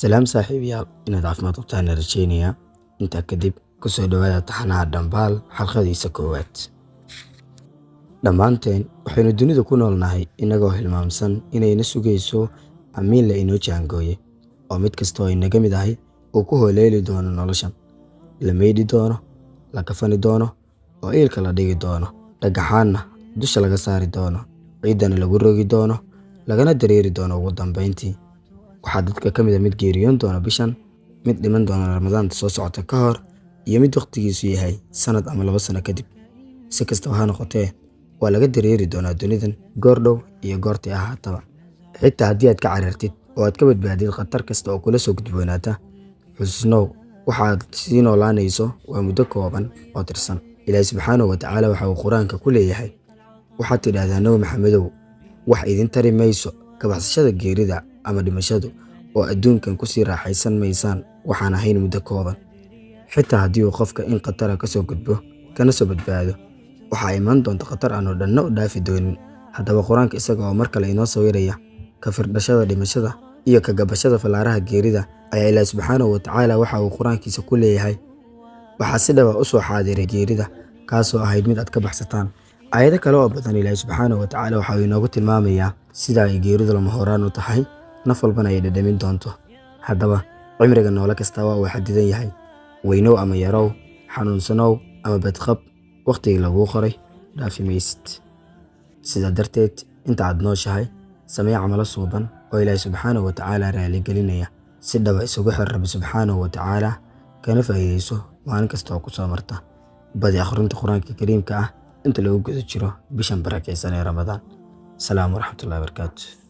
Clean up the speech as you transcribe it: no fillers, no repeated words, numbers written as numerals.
Salaam saaxiibayaal, inaad caafimaad qabtaan rajeynaya. Intaa kadib ku soo dhawaada taxanaha Dhambaal xalqadiisa koowaad. Dhammaanteen waxaynu dunida ku noolnahay inagoo hilmaamsan inayna sugayso amiin la inoo jaangooye oo mid kasta oo inaga mid ahay uu ku hooleeli doono noloshan, la meydhi doono, la kafani doono oo iilka la dhigi doono, dhagaxaanna dusha laga saari doono, ciidana lagu rogi doono, lagana dareeri doono ugu dambeyntii. Waxaa dadka ka mid a mid geeriyoon doona bishan, mid dhiman doona Ramadaanta soo socota ka hor, iyo mid waqtigiisu yahay sanad ama 2 sano kadib. Si kastaba ha noqotee, waa laga dareeri doonaa dunidan goor dhow iyo goortii ahaataba. Xitaa haddii aad ka carartid oo aad ka badbaadid khatar kasta oo kula soo gudboonaata, xusuusnow waxaad sii noolaanayso waa muddo kooban oo tirsan. Ilaahay subxaanahu wa tacaala waxa uu qur-aanka ku leeyahay, waxaad tidhaahdaa Nabi Maxamedow, wax idin tari mayso ka baxsashada geerida ama dhimashadu oo adduunkan ku sii raaxaysan maysaan waxaan ahayn muddo kooban. Xitaa haddii uu qofka in khatara ka soo gudbo kana soo badbaado, waxaa iman doonta khatar aanu dhanna u dhaafi doonin. Haddaba qur-aanka isaga oo mar kale inoo sawiraya ka firdhashada dhimashada iyo ka gabashada fallaaraha geerida ayaa Ilaahay subxaanahu wa tacaala waxa uu qur-aankiisa ku leeyahay, waxaa si dhaba u soo xaadiray geerida kaasoo ahayd mid aad ka baxsataan. Aayado kale oo badan Ilaahay subxaanahu wa tacaala waxa uu inoogu tilmaamayaa sida ay geeridu lama horaan u tahay, naf walbana ay dhadhamin doonto. Haddaba cimriga noole kasta waa uu xadidan yahay, weynow ama yarow, xanuunsanow ama badqab, waqtigii laguu qoray dhaafi maysid. Sidaa darteed, inta aad nooshahay samee camalo suuban oo Ilaahay subxaanahu wa tacaala raali gelinaya, si dhaba isugu xir Rabbi subxaanahu wa tacaala, kana faa'iidayso maalin kasta oo ku soo marta. Badi akhrinta qur-aanka kariimka ah inta lagu guda jiro bishan barakaysan ee Ramadaan. Salaam waraxmatullaahi wabarakaatuh.